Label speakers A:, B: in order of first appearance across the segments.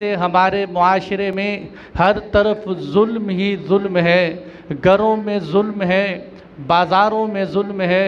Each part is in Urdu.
A: ہمارے معاشرے میں ہر طرف ظلم ہی ظلم ہے، گھروں میں ظلم ہے، بازاروں میں ظلم ہے،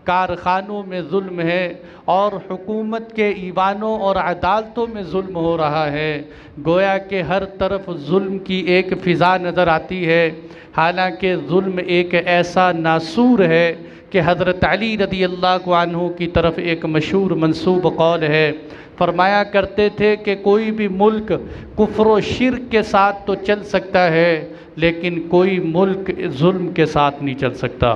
A: کارخانوں میں ظلم ہے، اور حکومت کے ایوانوں اور عدالتوں میں ظلم ہو رہا ہے۔ گویا کہ ہر طرف ظلم کی ایک فضا نظر آتی ہے، حالانکہ ظلم ایک ایسا ناسور ہے کہ حضرت علی رضی اللہ عنہ کی طرف ایک مشہور منسوب قول ہے، فرمایا کرتے تھے کہ کوئی بھی ملک کفر و شرک کے ساتھ تو چل سکتا ہے، لیکن کوئی ملک ظلم کے ساتھ نہیں چل سکتا،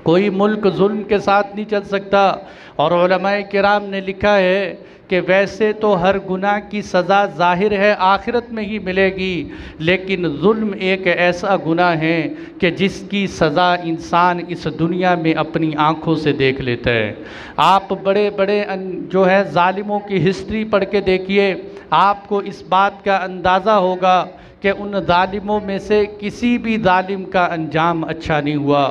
A: کوئی ملک ظلم کے ساتھ نہیں چل سکتا۔ اور علماء کرام نے لکھا ہے کہ ویسے تو ہر گناہ کی سزا ظاہر ہے آخرت میں ہی ملے گی، لیکن ظلم ایک ایسا گناہ ہے کہ جس کی سزا انسان اس دنیا میں اپنی آنکھوں سے دیکھ لیتا ہے۔ آپ بڑے بڑے جو ہے ظالموں کی ہسٹری پڑھ کے دیکھیے، آپ کو اس بات کا اندازہ ہوگا کہ ان ظالموں میں سے کسی بھی ظالم کا انجام اچھا نہیں ہوا۔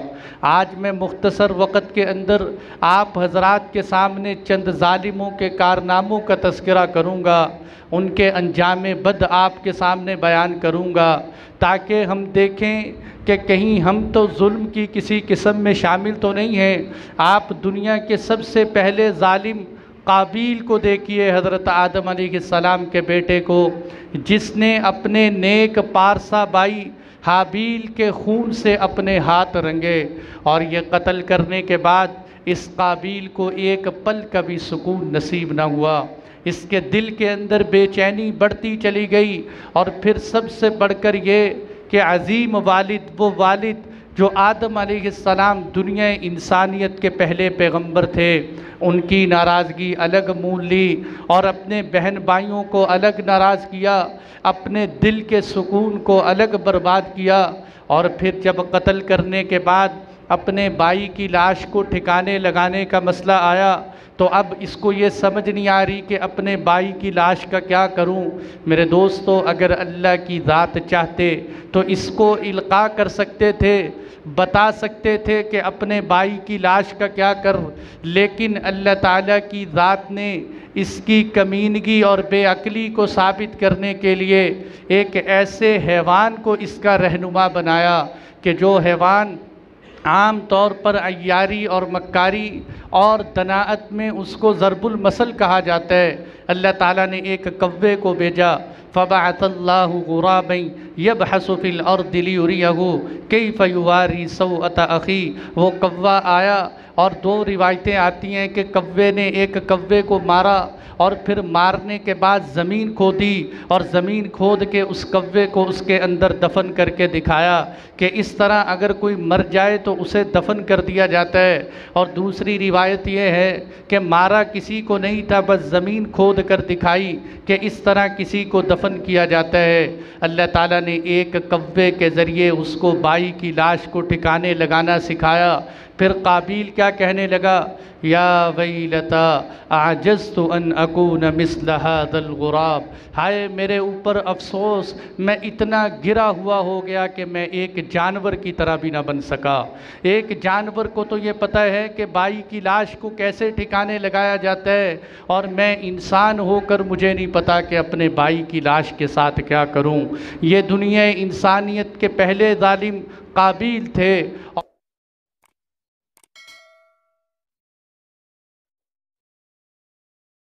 A: آج میں مختصر وقت کے اندر آپ حضرات کے سامنے چند ظالموں کے کارناموں کا تذکرہ کروں گا، ان کے انجام بد آپ کے سامنے بیان کروں گا، تاکہ ہم دیکھیں کہ کہیں ہم تو ظلم کی کسی قسم میں شامل تو نہیں ہیں۔ آپ دنیا کے سب سے پہلے ظالم قابیل کو دیکھیے، حضرت آدم علیہ السلام کے بیٹے کو، جس نے اپنے نیک پارسا بھائی حابیل کے خون سے اپنے ہاتھ رنگے، اور یہ قتل کرنے کے بعد اس قابیل کو ایک پل کا بھی سکون نصیب نہ ہوا، اس کے دل کے اندر بے چینی بڑھتی چلی گئی۔ اور پھر سب سے بڑھ کر یہ کہ عظیم والد، وہ والد جو آدم علیہ السلام دنیا انسانیت کے پہلے پیغمبر تھے، ان کی ناراضگی الگ مول لی اور اپنے بہن بھائیوں کو الگ ناراض کیا، اپنے دل کے سکون کو الگ برباد کیا، اور پھر جب قتل کرنے کے بعد اپنے بھائی کی لاش کو ٹھکانے لگانے کا مسئلہ آیا تو اب اس کو یہ سمجھ نہیں آ رہی کہ اپنے بھائی کی لاش کا کیا کروں۔ میرے دوستو، اگر اللہ کی ذات چاہتے تو اس کو القاء کر سکتے تھے، بتا سکتے تھے کہ اپنے بھائی کی لاش کا کیا کر، لیکن اللہ تعالیٰ کی ذات نے اس کی کمینگی اور بے عقلی کو ثابت کرنے کے لیے ایک ایسے حیوان کو اس کا رہنما بنایا کہ جو حیوان عام طور پر عیاری اور مکاری اور دناعت میں اس کو ضرب المثل کہا جاتا ہے۔ اللہ تعالیٰ نے ایک کوے کو بھیجا، فَبَعَثَ اللَّهُ غُرَابًا يَبْحَثُ فِي الْأَرْضِ لِيُرِيَهُ كَيْفَ يُوَارِي سَوْءَةَ أَخِيهِ۔ وہ کوا آیا، اور دو روایتیں آتی ہیں کہ کوے نے ایک کوے کو مارا، اور پھر مارنے کے بعد زمین کھودی، اور زمین کھود کے اس کوے کو اس کے اندر دفن کر کے دکھایا کہ اس طرح اگر کوئی مر جائے تو اسے دفن کر دیا جاتا ہے۔ اور دوسری روایت یہ ہے کہ مارا کسی کو نہیں تھا، بس زمین کھود کر دکھائی کہ اس طرح کسی کو دفن کیا جاتا ہے۔ اللہ تعالیٰ نے ایک کوے کے ذریعے اس کو بھائی کی لاش کو ٹھکانے لگانا سکھایا۔ پھر قابیل کیا کہنے لگا، یا ویلتا اعجزت ان اکون مثل ھذا الغراب، ہائے میرے اوپر افسوس، میں اتنا گرا ہوا ہو گیا کہ میں ایک جانور کی طرح بھی نہ بن سکا۔ ایک جانور کو تو یہ پتہ ہے کہ بھائی کی لاش کو کیسے ٹھکانے لگایا جاتا ہے، اور میں انسان ہو کر مجھے نہیں پتا کہ اپنے بھائی کی لاش کے ساتھ کیا کروں۔ یہ دنیا انسانیت کے پہلے ظالم قابیل تھے۔